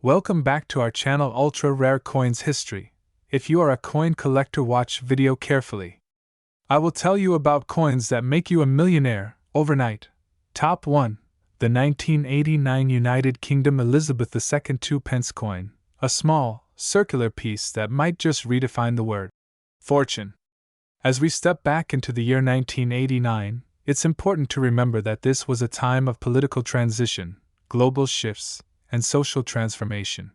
Welcome back to our channel Ultra Rare Coins History. If you are a coin collector, watch video carefully. I will tell you about coins that make you a millionaire overnight. Top 1. The 1989 United Kingdom Elizabeth II 2 pence coin, a small, circular piece that might just redefine the word fortune. As we step back into the year 1989, it's important to remember that this was a time of political transition, global shifts, and social transformation.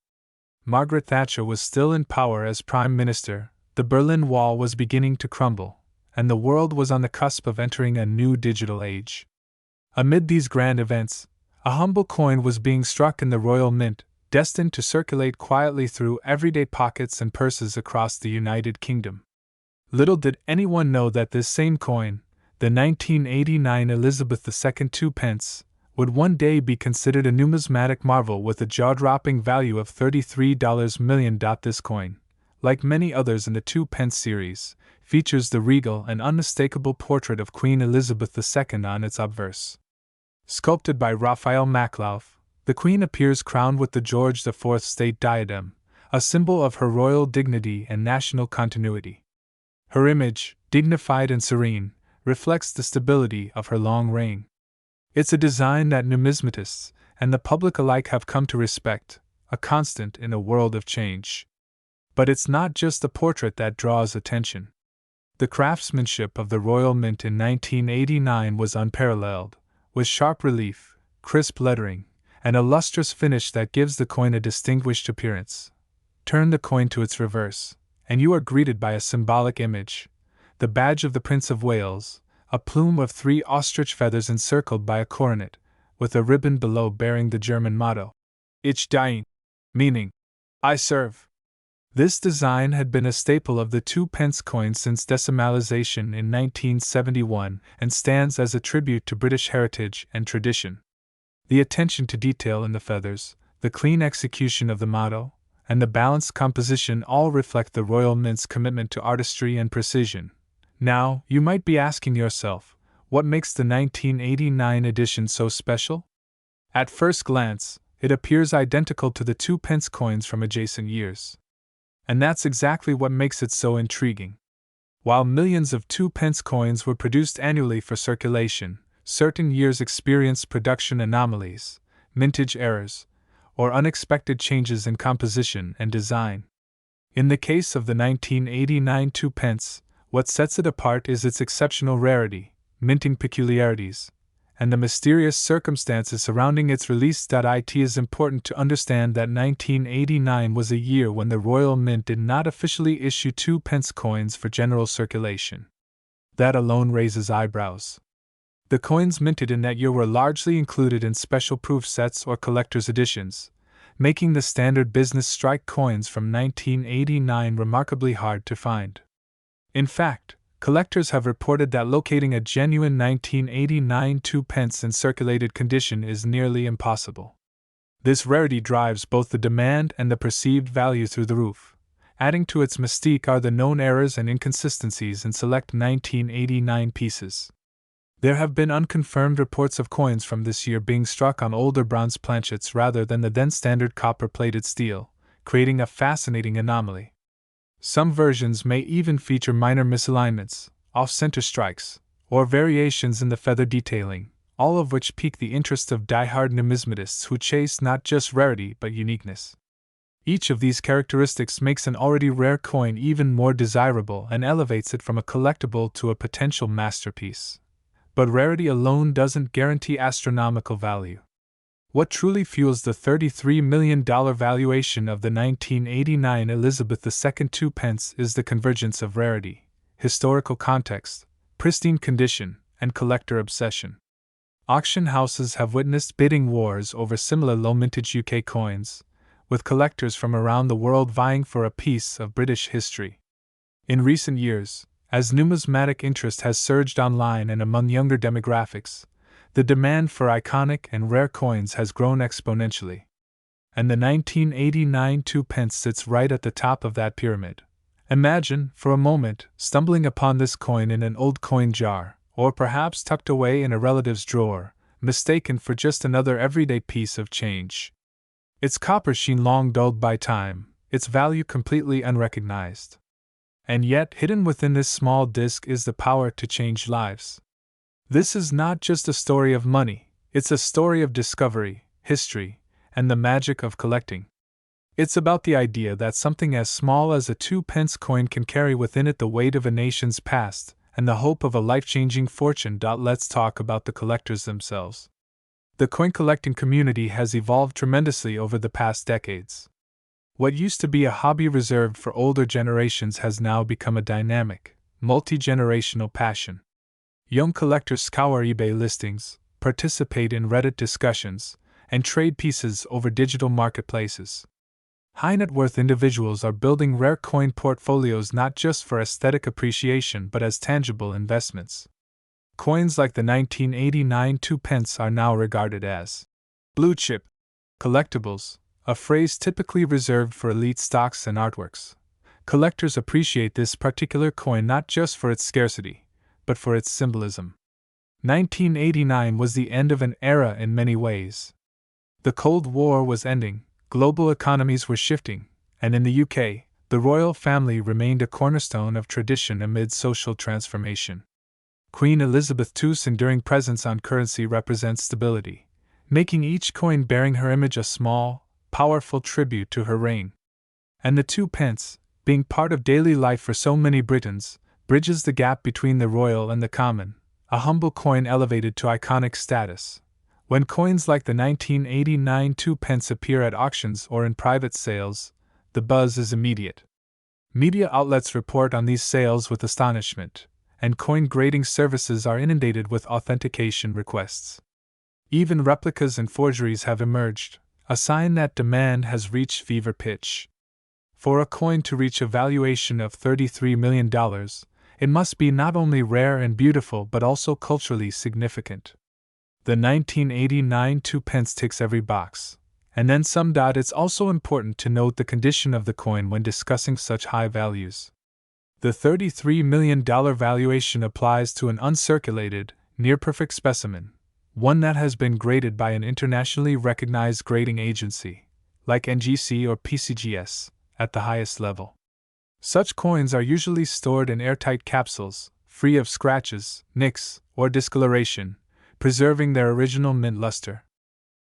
Margaret Thatcher was still in power as Prime Minister, the Berlin Wall was beginning to crumble, and the world was on the cusp of entering a new digital age. Amid these grand events, a humble coin was being struck in the Royal Mint, destined to circulate quietly through everyday pockets and purses across the United Kingdom. Little did anyone know that this same coin, the 1989 Elizabeth II 2 pence, would one day be considered a numismatic marvel with a jaw-dropping value of $33 million. This coin, like many others in the 2 pence series, features the regal and unmistakable portrait of Queen Elizabeth II on its obverse. Sculpted by Raphael Maklouf, the Queen appears crowned with the George IV state diadem, a symbol of her royal dignity and national continuity. Her image, dignified and serene, reflects the stability of her long reign. It's a design that numismatists and the public alike have come to respect, a constant in a world of change. But it's not just the portrait that draws attention. The craftsmanship of the Royal Mint in 1989 was unparalleled, with sharp relief, crisp lettering, and a lustrous finish that gives the coin a distinguished appearance. Turn the coin to its reverse, and you are greeted by a symbolic image, the badge of the Prince of Wales, a plume of 3 ostrich feathers encircled by a coronet, with a ribbon below bearing the German motto, Ich diene, meaning, I serve. This design had been a staple of the 2 pence coin since decimalization in 1971 and stands as a tribute to British heritage and tradition. The attention to detail in the feathers, the clean execution of the motto, and the balanced composition all reflect the Royal Mint's commitment to artistry and precision. Now, you might be asking yourself, what makes the 1989 edition so special? At first glance, it appears identical to the 2 pence coins from adjacent years. And that's exactly what makes it so intriguing. While millions of 2 pence coins were produced annually for circulation, certain years experienced production anomalies, mintage errors, or unexpected changes in composition and design. In the case of the 1989 2 pence, what sets it apart is its exceptional rarity, minting peculiarities, and the mysterious circumstances surrounding its release. It is important to understand that 1989 was a year when the Royal Mint did not officially issue 2 pence coins for general circulation. That alone raises eyebrows. The coins minted in that year were largely included in special proof sets or collector's editions, making the standard business strike coins from 1989 remarkably hard to find. In fact, collectors have reported that locating a genuine 1989 2 pence in circulated condition is nearly impossible. This rarity drives both the demand and the perceived value through the roof. Adding to its mystique are the known errors and inconsistencies in select 1989 pieces. There have been unconfirmed reports of coins from this year being struck on older bronze planchets rather than the then standard copper-plated steel, creating a fascinating anomaly. Some versions may even feature minor misalignments, off-center strikes, or variations in the feather detailing, all of which pique the interest of die-hard numismatists who chase not just rarity but uniqueness. Each of these characteristics makes an already rare coin even more desirable and elevates it from a collectible to a potential masterpiece. But rarity alone doesn't guarantee astronomical value. What truly fuels the $33 million valuation of the 1989 Elizabeth II 2 pence is the convergence of rarity, historical context, pristine condition, and collector obsession. Auction houses have witnessed bidding wars over similar low-mintage UK coins, with collectors from around the world vying for a piece of British history. In recent years, as numismatic interest has surged online and among younger demographics, the demand for iconic and rare coins has grown exponentially. And the 1989 2 pence sits right at the top of that pyramid. Imagine, for a moment, stumbling upon this coin in an old coin jar, or perhaps tucked away in a relative's drawer, mistaken for just another everyday piece of change. Its copper sheen long dulled by time, its value completely unrecognized. And yet, hidden within this small disc is the power to change lives. This is not just a story of money, it's a story of discovery, history, and the magic of collecting. It's about the idea that something as small as a 2-pence coin can carry within it the weight of a nation's past and the hope of a life-changing fortune. Let's talk about the collectors themselves. The coin collecting community has evolved tremendously over the past decades. What used to be a hobby reserved for older generations has now become a dynamic, multi-generational passion. Young collectors scour eBay listings, participate in Reddit discussions, and trade pieces over digital marketplaces. High-net-worth individuals are building rare coin portfolios not just for aesthetic appreciation but as tangible investments. Coins like the 1989 2-pence are now regarded as blue-chip collectibles, a phrase typically reserved for elite stocks and artworks. Collectors appreciate this particular coin not just for its scarcity, but for its symbolism. 1989 was the end of an era in many ways. The Cold War was ending, global economies were shifting, and in the UK, the royal family remained a cornerstone of tradition amid social transformation. Queen Elizabeth II's enduring presence on currency represents stability, making each coin bearing her image a small, powerful tribute to her reign. And the 2-pence, being part of daily life for so many Britons, bridges the gap between the royal and the common, a humble coin elevated to iconic status. When coins like the 1989 2-pence appear at auctions or in private sales, the buzz is immediate. Media outlets report on these sales with astonishment, and coin grading services are inundated with authentication requests. Even replicas and forgeries have emerged, a sign that demand has reached fever pitch. For a coin to reach a valuation of $33 million, it must be not only rare and beautiful but also culturally significant. The 1989 2-pence ticks every box, and then some. It's also important to note the condition of the coin when discussing such high values. The $33 million valuation applies to an uncirculated, near-perfect specimen, one that has been graded by an internationally recognized grading agency, like NGC or PCGS, at the highest level. Such coins are usually stored in airtight capsules, free of scratches, nicks, or discoloration, preserving their original mint luster.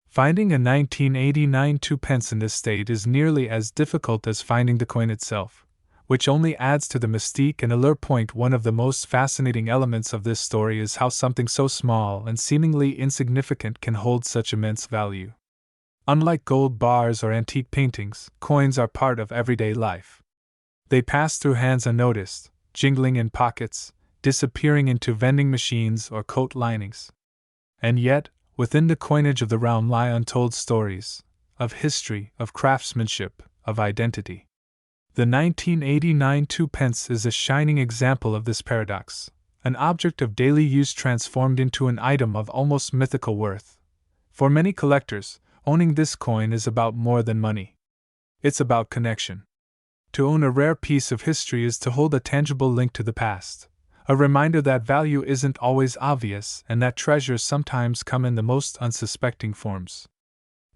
Finding a 1989 2-pence in this state is nearly as difficult as finding the coin itself, which only adds to the mystique and allure. One of the most fascinating elements of this story is how something so small and seemingly insignificant can hold such immense value. Unlike gold bars or antique paintings, coins are part of everyday life. They pass through hands unnoticed, jingling in pockets, disappearing into vending machines or coat linings. And yet, within the coinage of the realm lie untold stories of history, of craftsmanship, of identity. The 1989 2-pence is a shining example of this paradox, an object of daily use transformed into an item of almost mythical worth. For many collectors, owning this coin is about more than money. It's about connection. To own a rare piece of history is to hold a tangible link to the past, a reminder that value isn't always obvious and that treasures sometimes come in the most unsuspecting forms.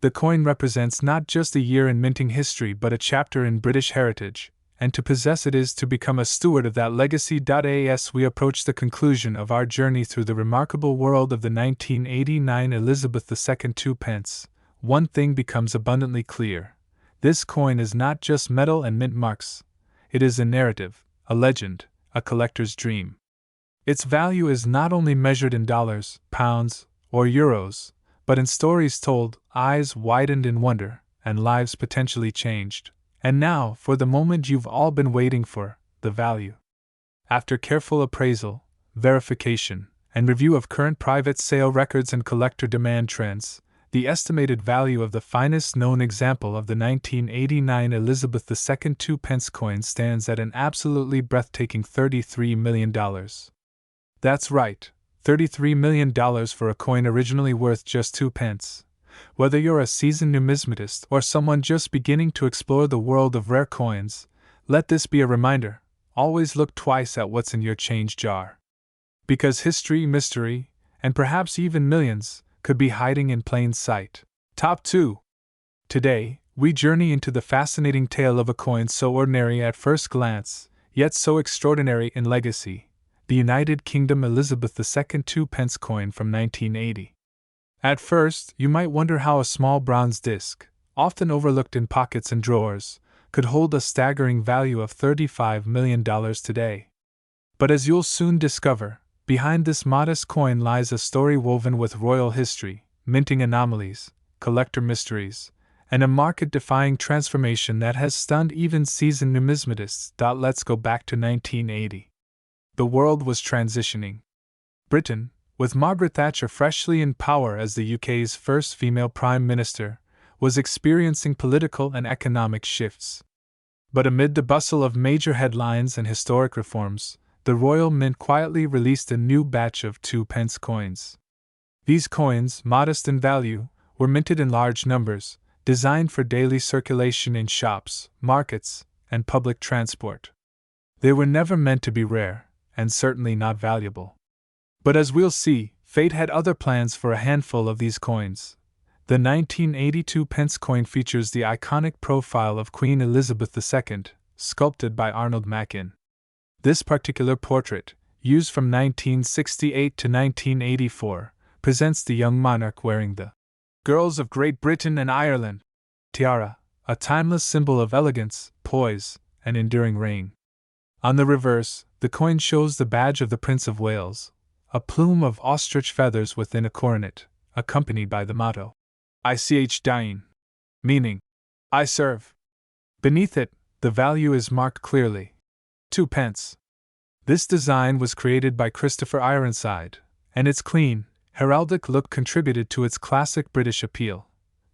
The coin represents not just a year in minting history but a chapter in British heritage, and to possess it is to become a steward of that legacy. As we approach the conclusion of our journey through the remarkable world of the 1989 Elizabeth II 2-pence, one thing becomes abundantly clear. This coin is not just metal and mint marks. It is a narrative, a legend, a collector's dream. Its value is not only measured in dollars, pounds, or euros, but in stories told, eyes widened in wonder, and lives potentially changed. And now, for the moment you've all been waiting for, the value. After careful appraisal, verification, and review of current private sale records and collector demand trends, the estimated value of the finest known example of the 1989 Elizabeth II 2-pence coin stands at an absolutely breathtaking $33 million. That's right, $33 million for a coin originally worth just 2 pence. Whether you're a seasoned numismatist or someone just beginning to explore the world of rare coins, let this be a reminder: always look twice at what's in your change jar. Because history, mystery, and perhaps even millions could be hiding in plain sight. Top 2. Today, we journey into the fascinating tale of a coin so ordinary at first glance, yet so extraordinary in legacy, the United Kingdom Elizabeth II 2-pence coin from 1980. At first, you might wonder how a small bronze disc, often overlooked in pockets and drawers, could hold a staggering value of $35 million today. But as you'll soon discover, behind this modest coin lies a story woven with royal history, minting anomalies, collector mysteries, and a market-defying transformation that has stunned even seasoned numismatists. Let's go back to 1980. The world was transitioning. Britain, with Margaret Thatcher freshly in power as the UK's first female Prime Minister, was experiencing political and economic shifts. But amid the bustle of major headlines and historic reforms, the Royal Mint quietly released a new batch of 2-pence coins. These coins, modest in value, were minted in large numbers, designed for daily circulation in shops, markets, and public transport. They were never meant to be rare, and certainly not valuable. But as we'll see, fate had other plans for a handful of these coins. The 1982 pence coin features the iconic profile of Queen Elizabeth II, sculpted by Arnold Machin. This particular portrait, used from 1968 to 1984, presents the young monarch wearing the Girls of Great Britain and Ireland tiara, a timeless symbol of elegance, poise, and enduring reign. On the reverse, the coin shows the badge of the Prince of Wales, a plume of ostrich feathers within a coronet, accompanied by the motto, Ich dien, meaning, I serve. Beneath it, the value is marked clearly, 2 pence. This design was created by Christopher Ironside, and its clean, heraldic look contributed to its classic British appeal.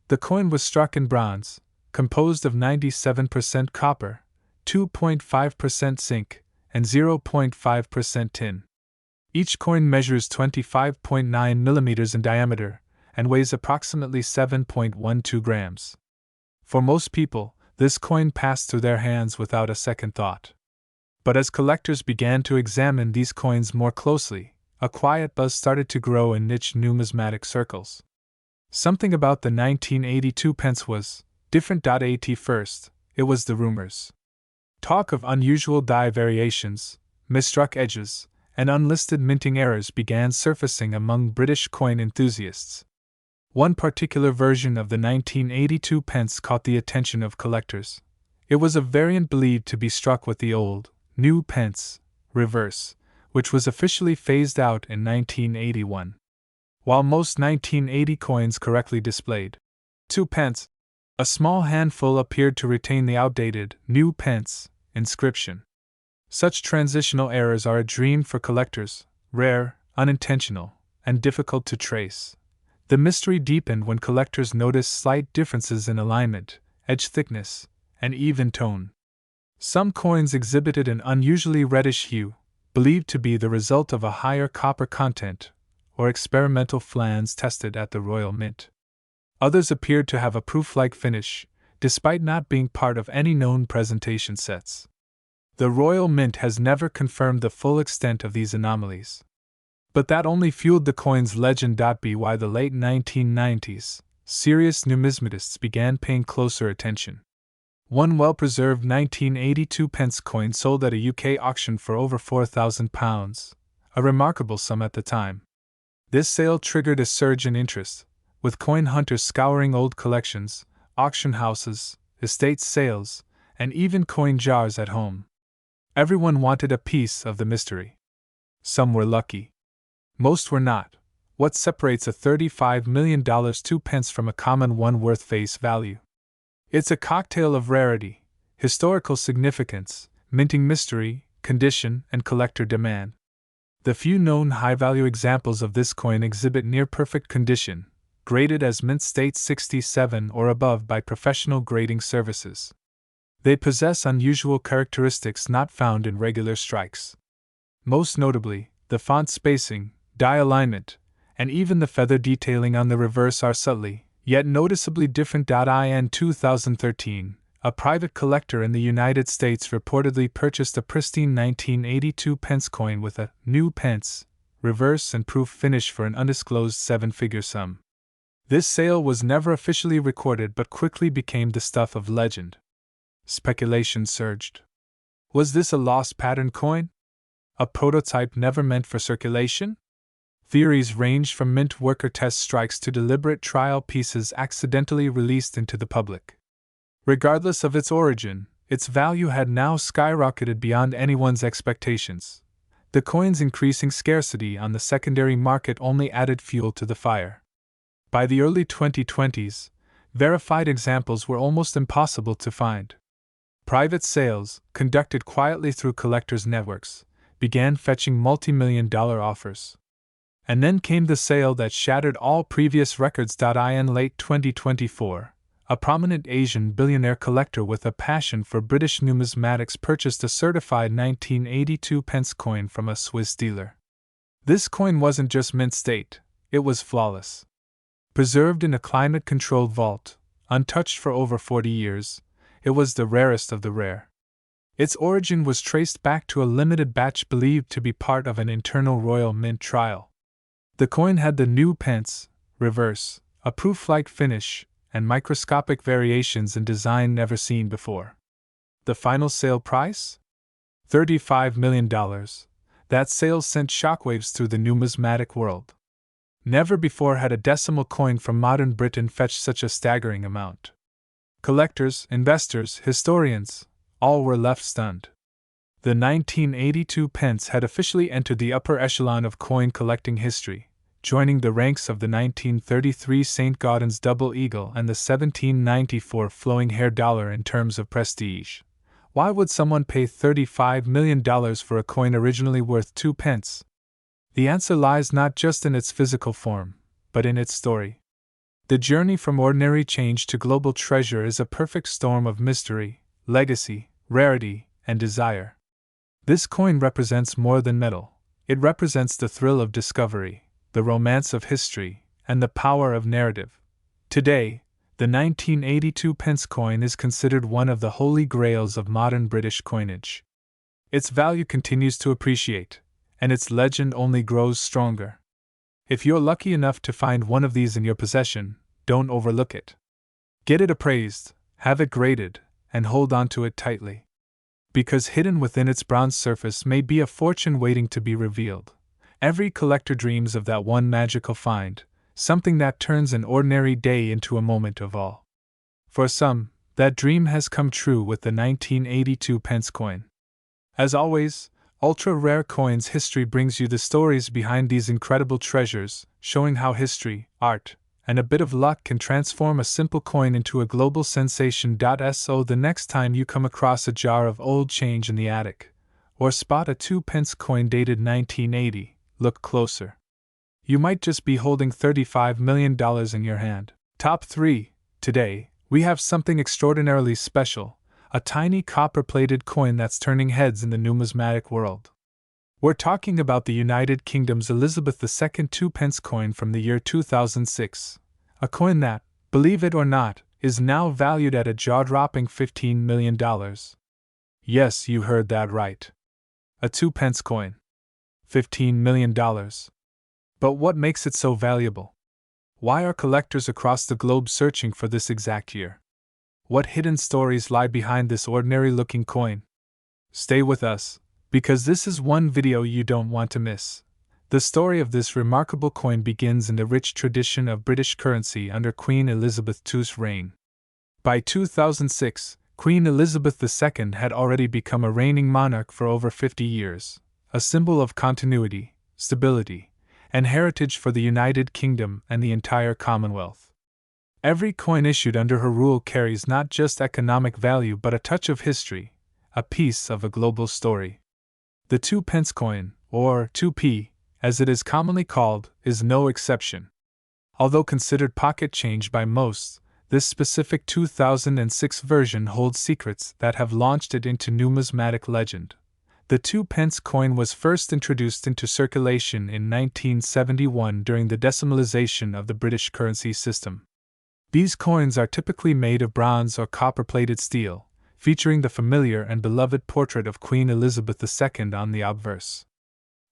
The coin was struck in bronze, composed of 97% copper, 2.5% zinc, and 0.5% tin. Each coin measures 25.9 millimeters in diameter and weighs approximately 7.12 grams. For most people, this coin passed through their hands without a second thought. But as collectors began to examine these coins more closely, a quiet buzz started to grow in niche numismatic circles. Something about the 1982 pence was different. At first, it was the rumors. Talk of unusual die variations, misstruck edges, and unlisted minting errors began surfacing among British coin enthusiasts. One particular version of the 1982 pence caught the attention of collectors. It was a variant believed to be struck with the old, new pence, reverse, which was officially phased out in 1981. While most 1980 coins correctly displayed 2 pence, a small handful appeared to retain the outdated, new pence, inscription. Such transitional errors are a dream for collectors, rare, unintentional, and difficult to trace. The mystery deepened when collectors noticed slight differences in alignment, edge thickness, and even tone. Some coins exhibited an unusually reddish hue, believed to be the result of a higher copper content, or experimental flans tested at the Royal Mint. Others appeared to have a proof-like finish, despite not being part of any known presentation sets. The Royal Mint has never confirmed the full extent of these anomalies. But that only fueled the coin's legend. By the late 1990s, serious numismatists began paying closer attention. One well-preserved 1982 pence coin sold at a UK auction for over £4,000, a remarkable sum at the time. This sale triggered a surge in interest, with coin hunters scouring old collections, auction houses, estate sales, and even coin jars at home. Everyone wanted a piece of the mystery. Some were lucky. Most were not. What separates a $35 million 2 pence from a common one worth face value? It's a cocktail of rarity, historical significance, minting mystery, condition, and collector demand. The few known high-value examples of this coin exhibit near-perfect condition, graded as mint state 67 or above by professional grading services. They possess unusual characteristics not found in regular strikes. Most notably, the font spacing, die alignment, and even the feather detailing on the reverse are subtly, yet noticeably different. In 2013, a private collector in the United States reportedly purchased a pristine 1982 pence coin with a new pence, reverse and proof finish for an undisclosed 7-figure sum. This sale was never officially recorded but quickly became the stuff of legend. Speculation surged. Was this a lost pattern coin? A prototype never meant for circulation? Theories ranged from mint worker test strikes to deliberate trial pieces accidentally released into the public. Regardless of its origin, its value had now skyrocketed beyond anyone's expectations. The coin's increasing scarcity on the secondary market only added fuel to the fire. By the early 2020s, verified examples were almost impossible to find. Private sales, conducted quietly through collectors' networks, began fetching multi-million-dollar offers. And then came the sale that shattered all previous records. In late 2024, a prominent Asian billionaire collector with a passion for British numismatics purchased a certified 1982 pence coin from a Swiss dealer. This coin wasn't just mint state, it was flawless. Preserved in a climate-controlled vault, untouched for over 40 years, it was the rarest of the rare. Its origin was traced back to a limited batch believed to be part of an internal royal mint trial. The coin had the new pence, reverse, a proof-like finish, and microscopic variations in design never seen before. The final sale price? $35 million. That sale sent shockwaves through the numismatic world. Never before had a decimal coin from modern Britain fetched such a staggering amount. Collectors, investors, historians, all were left stunned. The 1982 pence had officially entered the upper echelon of coin collecting history, joining the ranks of the 1933 St. Gaudens double eagle and the 1794 flowing hair dollar in terms of prestige. Why would someone pay $35 million for a coin originally worth 2 pence? The answer lies not just in its physical form, but in its story. The journey from ordinary change to global treasure is a perfect storm of mystery, legacy, rarity, and desire. This coin represents more than metal. It represents the thrill of discovery, the romance of history, and the power of narrative. Today, the 1982 pence coin is considered one of the holy grails of modern British coinage. Its value continues to appreciate, and its legend only grows stronger. If you're lucky enough to find one of these in your possession, don't overlook it. Get it appraised, have it graded, and hold on to it tightly. Because hidden within its bronze surface may be a fortune waiting to be revealed. Every collector dreams of that one magical find, something that turns an ordinary day into a moment of awe. For some, that dream has come true with the 1982 pence coin. As always, Ultra Rare Coins History brings you the stories behind these incredible treasures, showing how history, art, and a bit of luck can transform a simple coin into a global sensation. So the next time you come across a jar of old change in the attic, or spot a 2 pence coin dated 1980, look closer. You might just be holding $35 million in your hand. Top 3. Today, we have something extraordinarily special, a tiny copper-plated coin that's turning heads in the numismatic world. We're talking about the United Kingdom's Elizabeth II 2 pence coin from the year 2006, a coin that, believe it or not, is now valued at a jaw-dropping $15 million. Yes, you heard that right. A 2 pence coin. $15 million. But what makes it so valuable? Why are collectors across the globe searching for this exact year? What hidden stories lie behind this ordinary-looking coin? Stay with us, because this is one video you don't want to miss. The story of this remarkable coin begins in the rich tradition of British currency under Queen Elizabeth II's reign. By 2006, Queen Elizabeth II had already become a reigning monarch for over 50 years, a symbol of continuity, stability, and heritage for the United Kingdom and the entire Commonwealth. Every coin issued under her rule carries not just economic value but a touch of history, a piece of a global story. The 2 pence coin, or 2p, as it is commonly called, is no exception. Although considered pocket change by most, this specific 2006 version holds secrets that have launched it into numismatic legend. The 2 pence coin was first introduced into circulation in 1971 during the decimalization of the British currency system. These coins are typically made of bronze or copper-plated steel, featuring the familiar and beloved portrait of Queen Elizabeth II on the obverse.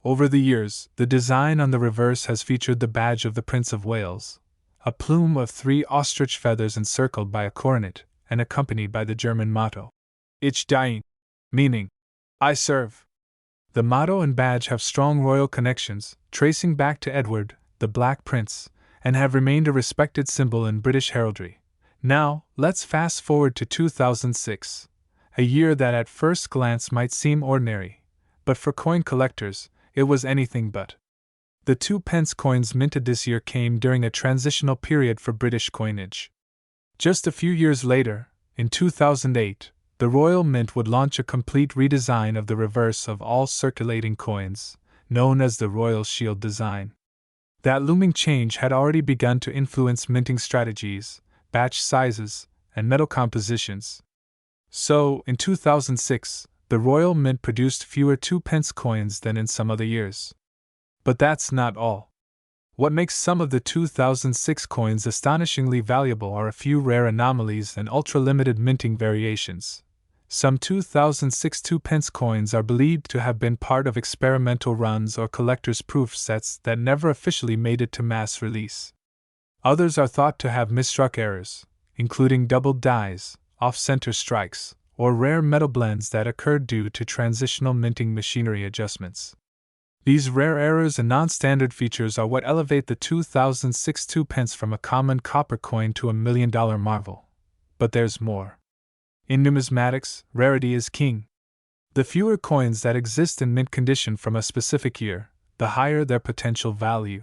Over the years, the design on the reverse has featured the badge of the Prince of Wales, a plume of 3 ostrich feathers encircled by a coronet and accompanied by the German motto, Ich diene, meaning, I serve. The motto and badge have strong royal connections, tracing back to Edward, the Black Prince, and have remained a respected symbol in British heraldry. Now, let's fast forward to 2006, a year that at first glance might seem ordinary, but for coin collectors, it was anything but. The 2-pence coins minted this year came during a transitional period for British coinage. Just a few years later, in 2008, the Royal Mint would launch a complete redesign of the reverse of all circulating coins, known as the Royal Shield design. That looming change had already begun to influence minting strategies, batch sizes, and metal compositions. So, in 2006, the Royal Mint produced fewer 2-pence coins than in some other years. But that's not all. What makes some of the 2006 coins astonishingly valuable are a few rare anomalies and ultra-limited minting variations. Some 2006 2-pence coins are believed to have been part of experimental runs or collector's proof sets that never officially made it to mass release. Others are thought to have misstruck errors, including doubled dies, off-center strikes, or rare metal blends that occurred due to transitional minting machinery adjustments. These rare errors and non-standard features are what elevate the 2006 2-pence from a common copper coin to a $1 million marvel. But there's more. In numismatics, rarity is king. The fewer coins that exist in mint condition from a specific year, the higher their potential value.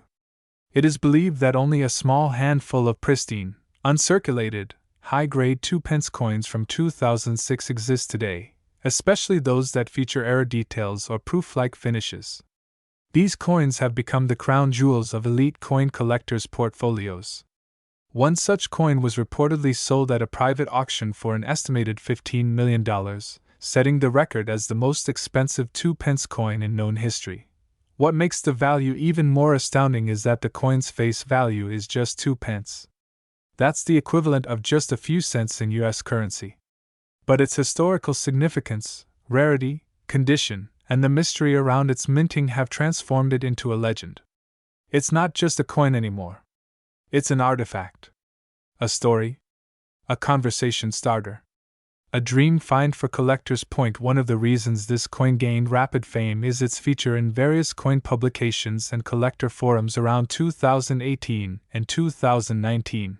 It is believed that only a small handful of pristine, uncirculated, high-grade 2-pence coins from 2006 exist today, especially those that feature error details or proof-like finishes. These coins have become the crown jewels of elite coin collectors' portfolios. One such coin was reportedly sold at a private auction for an estimated $15 million, setting the record as the most expensive 2-pence coin in known history. What makes the value even more astounding is that the coin's face value is just 2 pence. That's the equivalent of just a few cents in US currency. But its historical significance, rarity, condition, and the mystery around its minting have transformed it into a legend. It's not just a coin anymore. It's an artifact. A story. A conversation starter. A dream find for collectors. One of the reasons this coin gained rapid fame is its feature in various coin publications and collector forums around 2018 and 2019.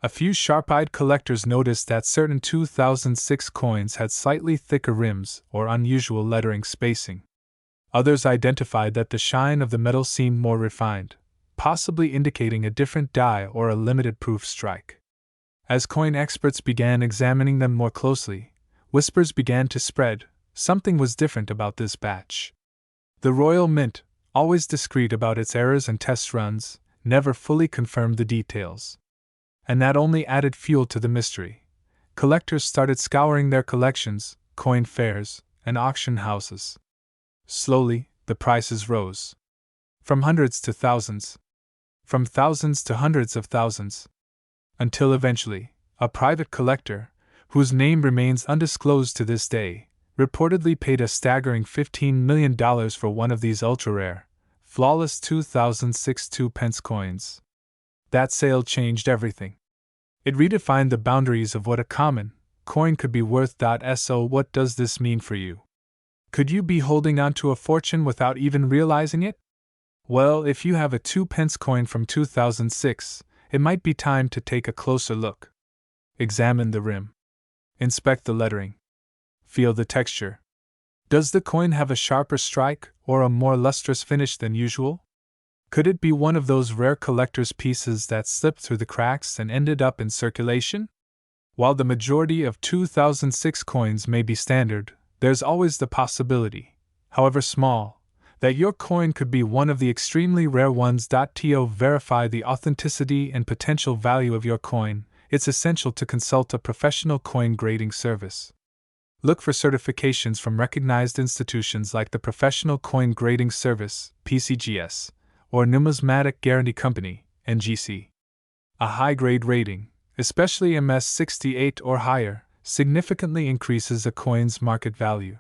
A few sharp-eyed collectors noticed that certain 2006 coins had slightly thicker rims or unusual lettering spacing. Others identified that the shine of the metal seemed more refined, possibly indicating a different die or a limited proof strike. As coin experts began examining them more closely, whispers began to spread. Something was different about this batch. The Royal Mint, always discreet about its errors and test runs, never fully confirmed the details. And that only added fuel to the mystery. Collectors started scouring their collections, coin fairs, and auction houses. Slowly, the prices rose. From hundreds to thousands. From thousands to hundreds of thousands. Until eventually, a private collector, whose name remains undisclosed to this day, reportedly paid a staggering $15 million for one of these ultra-rare, flawless 2006 2-pence coins. That sale changed everything. It redefined the boundaries of what a common coin could be worth. So what does this mean for you? Could you be holding on to a fortune without even realizing it? Well, if you have a 2-pence coin from 2006, it might be time to take a closer look. Examine the rim. Inspect the lettering. Feel the texture. Does the coin have a sharper strike or a more lustrous finish than usual? Could it be one of those rare collector's pieces that slipped through the cracks and ended up in circulation? While the majority of 2006 coins may be standard, there's always the possibility, however small, that your coin could be one of the extremely rare ones. To verify the authenticity and potential value of your coin, it's essential to consult a professional coin grading service. Look for certifications from recognized institutions like the Professional Coin Grading Service, PCGS, or Numismatic Guarantee Company, NGC. A high-grade rating, especially MS 68 or higher, significantly increases a coin's market value.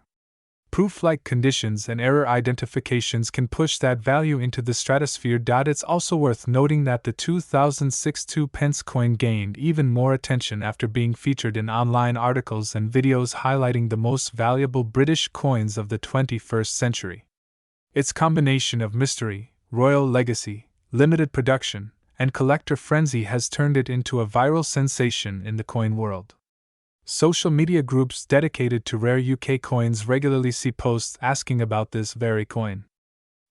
Proof-like conditions and error identifications can push that value into the stratosphere. It's also worth noting that the 2006 2-pence coin gained even more attention after being featured in online articles and videos highlighting the most valuable British coins of the 21st century. Its combination of mystery, royal legacy, limited production, and collector frenzy has turned it into a viral sensation in the coin world. Social media groups dedicated to rare UK coins regularly see posts asking about this very coin.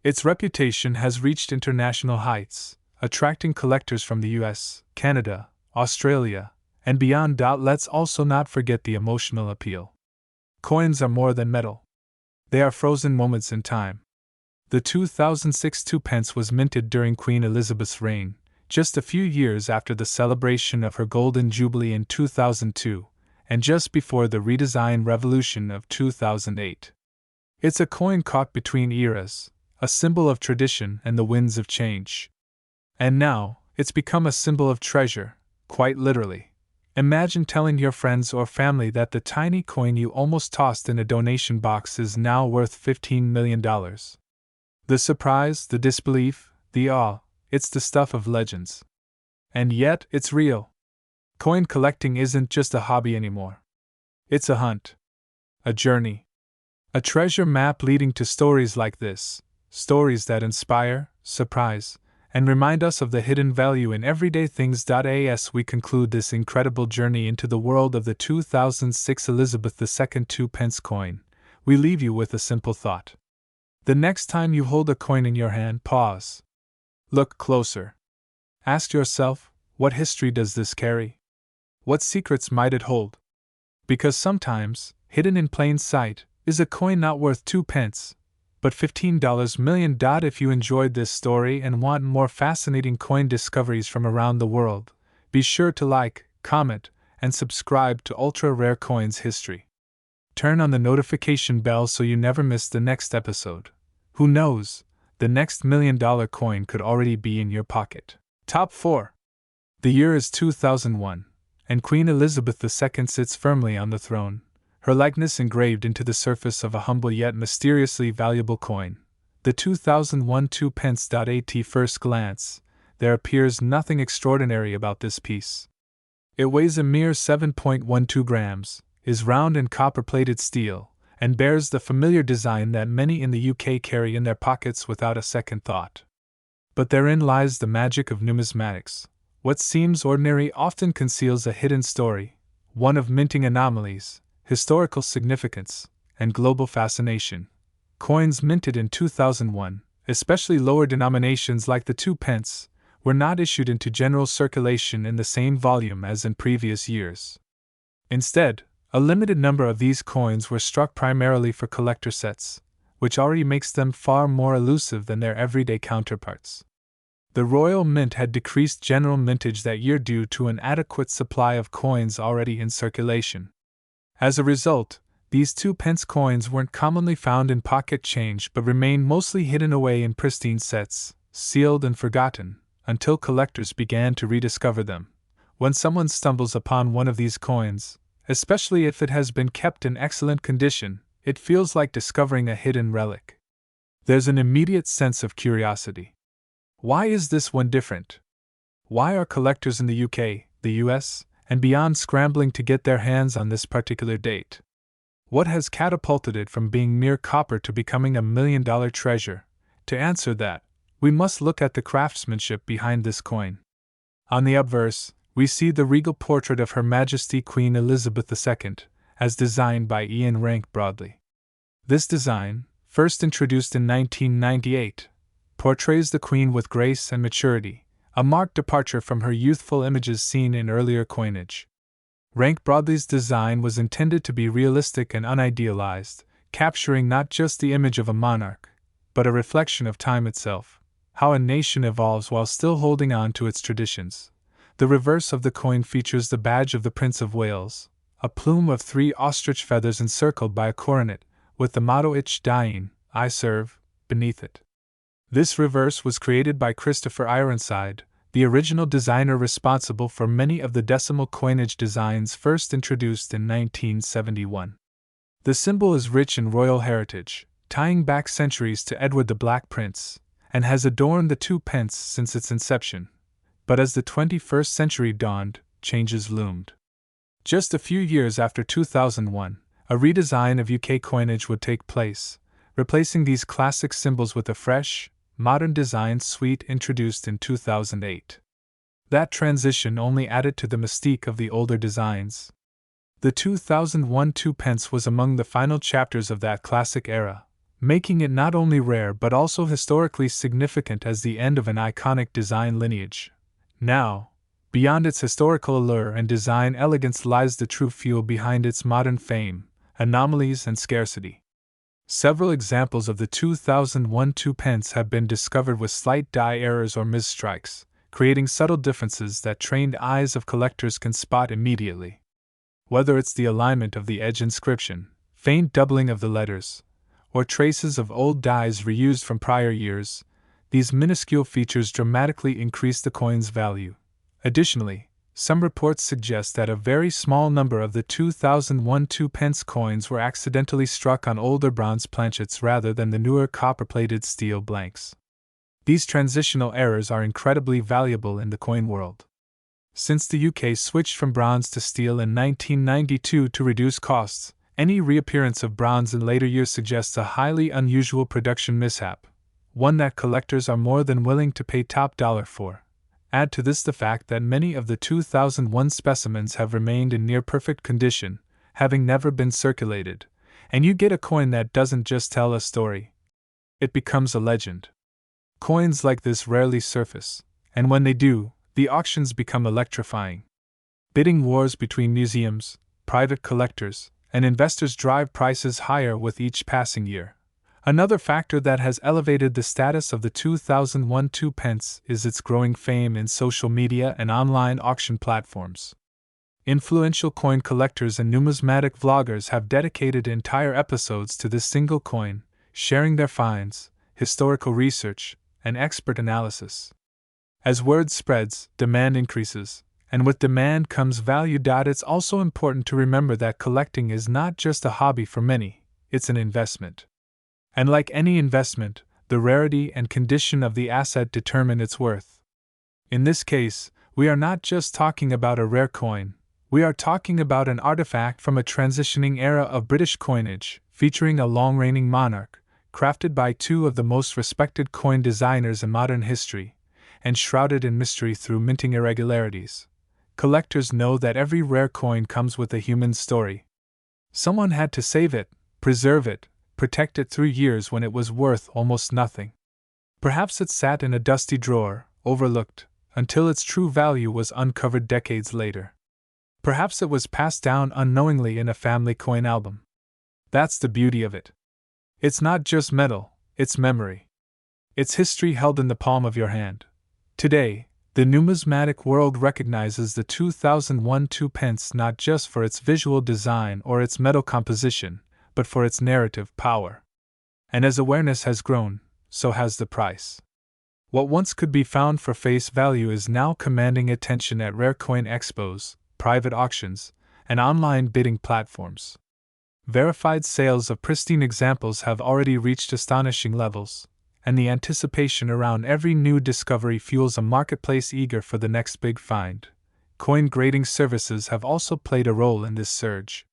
Its reputation has reached international heights, attracting collectors from the US, Canada, Australia, and beyond. Let's also not forget the emotional appeal. Coins are more than metal. They are frozen moments in time. The 2006 2-pence was minted during Queen Elizabeth's reign, just a few years after the celebration of her Golden Jubilee in 2002. And just before the redesign revolution of 2008. It's a coin caught between eras, a symbol of tradition and the winds of change. And now, it's become a symbol of treasure, quite literally. Imagine telling your friends or family that the tiny coin you almost tossed in a donation box is now worth $15 million. The surprise, the disbelief, the awe, it's the stuff of legends. And yet, it's real. Coin collecting isn't just a hobby anymore. It's a hunt. A journey. A treasure map leading to stories like this, stories that inspire, surprise, and remind us of the hidden value in everyday things. As we conclude this incredible journey into the world of the 2006 Elizabeth II 2-pence coin, we leave you with a simple thought. The next time you hold a coin in your hand, pause. Look closer. Ask yourself, what history does this carry? What secrets might it hold? Because sometimes, hidden in plain sight, is a coin not worth 2 pence, but $15 million. If you enjoyed this story and want more fascinating coin discoveries from around the world, be sure to like, comment, and subscribe to Ultra Rare Coins History. Turn on the notification bell so you never miss the next episode. Who knows, the next $1 million coin could already be in your pocket. Top 4. The year is 2001. And Queen Elizabeth II sits firmly on the throne, her likeness engraved into the surface of a humble yet mysteriously valuable coin, the 2001 2-pence. At first glance, there appears nothing extraordinary about this piece. It weighs a mere 7.12 grams, is round in copper-plated steel, and bears the familiar design that many in the UK carry in their pockets without a second thought. But therein lies the magic of numismatics. What seems ordinary often conceals a hidden story, one of minting anomalies, historical significance, and global fascination. Coins minted in 2001, especially lower denominations like the 2-pence, were not issued into general circulation in the same volume as in previous years. Instead, a limited number of these coins were struck primarily for collector sets, which already makes them far more elusive than their everyday counterparts. The Royal Mint had decreased general mintage that year due to an adequate supply of coins already in circulation. As a result, these 2-pence coins weren't commonly found in pocket change but remained mostly hidden away in pristine sets, sealed and forgotten, until collectors began to rediscover them. When someone stumbles upon one of these coins, especially if it has been kept in excellent condition, it feels like discovering a hidden relic. There's an immediate sense of curiosity. Why is this one different? Why are collectors in the UK, the US, and beyond scrambling to get their hands on this particular date? What has catapulted it from being mere copper to becoming a $1 million treasure? To answer that, we must look at the craftsmanship behind this coin. On the obverse, we see the regal portrait of Her Majesty Queen Elizabeth II, as designed by Ian Rank Broadley. This design, first introduced in 1998, portrays the Queen with grace and maturity, a marked departure from her youthful images seen in earlier coinage. Rank Broadley's design was intended to be realistic and unidealized, capturing not just the image of a monarch, but a reflection of time itself, how a nation evolves while still holding on to its traditions. The reverse of the coin features the badge of the Prince of Wales, a plume of 3 ostrich feathers encircled by a coronet, with the motto Ich Dien, I serve, beneath it. This reverse was created by Christopher Ironside, the original designer responsible for many of the decimal coinage designs first introduced in 1971. The symbol is rich in royal heritage, tying back centuries to Edward the Black Prince, and has adorned the 2 pence since its inception. But as the 21st century dawned, changes loomed. Just a few years after 2001, a redesign of UK coinage would take place, replacing these classic symbols with a fresh, modern design suite introduced in 2008. That transition only added to the mystique of the older designs. The 2001 2 pence was among the final chapters of that classic era, making it not only rare but also historically significant as the end of an iconic design lineage. Now, beyond its historical allure and design elegance lies the true fuel behind its modern fame, anomalies and scarcity. Several examples of the 2001 2 pence have been discovered with slight die errors or misstrikes, creating subtle differences that trained eyes of collectors can spot immediately. Whether it's the alignment of the edge inscription, faint doubling of the letters, or traces of old dies reused from prior years, these minuscule features dramatically increase the coin's value. Additionally, some reports suggest that a very small number of the 2001 2 pence coins were accidentally struck on older bronze planchets rather than the newer copper-plated steel blanks. These transitional errors are incredibly valuable in the coin world. Since the UK switched from bronze to steel in 1992 to reduce costs, any reappearance of bronze in later years suggests a highly unusual production mishap, one that collectors are more than willing to pay top dollar for. Add to this the fact that many of the 2001 specimens have remained in near-perfect condition, having never been circulated, and you get a coin that doesn't just tell a story. It becomes a legend. Coins like this rarely surface, and when they do, the auctions become electrifying. Bidding wars between museums, private collectors, and investors drive prices higher with each passing year. Another factor that has elevated the status of the 2001 2 pence is its growing fame in social media and online auction platforms. Influential coin collectors and numismatic vloggers have dedicated entire episodes to this single coin, sharing their finds, historical research, and expert analysis. As word spreads, demand increases, and with demand comes value. It's also important to remember that collecting is not just a hobby for many, it's an investment. And like any investment, the rarity and condition of the asset determine its worth. In this case, we are not just talking about a rare coin, we are talking about an artifact from a transitioning era of British coinage, featuring a long-reigning monarch, crafted by 2 of the most respected coin designers in modern history, and shrouded in mystery through minting irregularities. Collectors know that every rare coin comes with a human story. Someone had to save it, preserve it, protect it through years when it was worth almost nothing. Perhaps it sat in a dusty drawer, overlooked, until its true value was uncovered decades later. Perhaps it was passed down unknowingly in a family coin album. That's the beauty of it. It's not just metal, it's memory. It's history held in the palm of your hand. Today, the numismatic world recognizes the 2001 2 pence not just for its visual design or its metal composition, but for its narrative power. And as awareness has grown, so has the price. What once could be found for face value is now commanding attention at rare coin expos, private auctions, and online bidding platforms. Verified sales of pristine examples have already reached astonishing levels, and the anticipation around every new discovery fuels a marketplace eager for the next big find. Coin grading services have also played a role in this surge.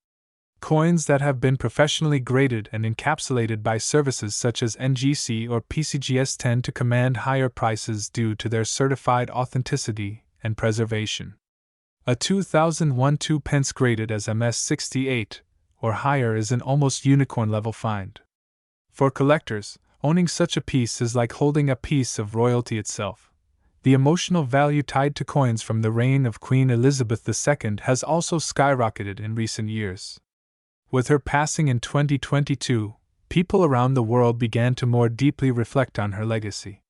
Coins that have been professionally graded and encapsulated by services such as NGC or PCGS tend to command higher prices due to their certified authenticity and preservation. A 2001 2 pence graded as MS68 or higher is an almost unicorn-level find. For collectors, owning such a piece is like holding a piece of royalty itself. The emotional value tied to coins from the reign of Queen Elizabeth II has also skyrocketed in recent years. With her passing in 2022, people around the world began to more deeply reflect on her legacy.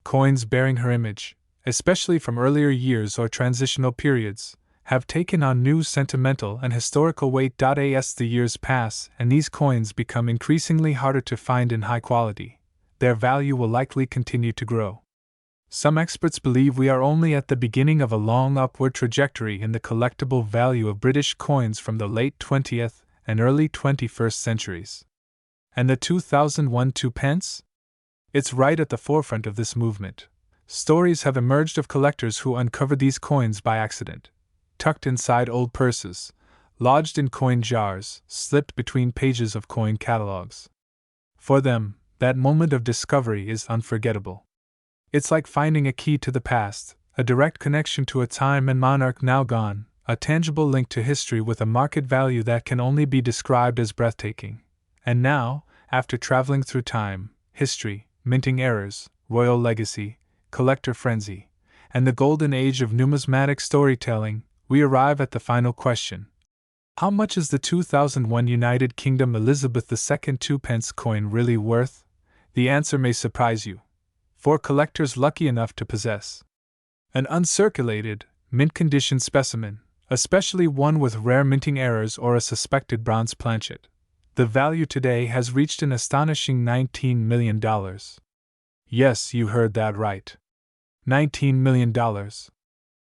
Coins bearing her image, especially from earlier years or transitional periods, have taken on new sentimental and historical weight. As the years pass and these coins become increasingly harder to find in high quality, their value will likely continue to grow. Some experts believe we are only at the beginning of a long upward trajectory in the collectible value of British coins from the late 20th and early 21st centuries. And the 2001 two pence? It's right at the forefront of this movement. Stories have emerged of collectors who uncovered these coins by accident, tucked inside old purses, lodged in coin jars, slipped between pages of coin catalogs. For them, that moment of discovery is unforgettable. It's like finding a key to the past, a direct connection to a time and monarch now gone, a tangible link to history with a market value that can only be described as breathtaking. And now, after traveling through time, history, minting errors, royal legacy, collector frenzy, and the golden age of numismatic storytelling, we arrive at the final question. How much is the 2001 United Kingdom Elizabeth II two-pence coin really worth? The answer may surprise you. For collectors lucky enough to possess an uncirculated, mint-condition specimen, especially one with rare minting errors or a suspected bronze planchet, the value today has reached an astonishing $19 million. Yes, you heard that right. $19 million.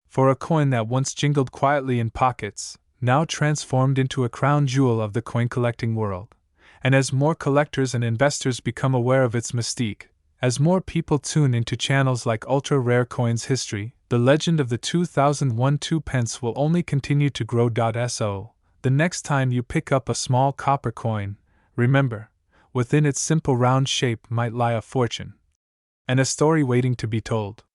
For a coin that once jingled quietly in pockets, now transformed into a crown jewel of the coin collecting world. And as more collectors and investors become aware of its mystique, as more people tune into channels like Ultra Rare Coins History, the legend of the 2001 two pence will only continue to grow. So, the next time you pick up a small copper coin, remember, within its simple round shape might lie a fortune. And a story waiting to be told.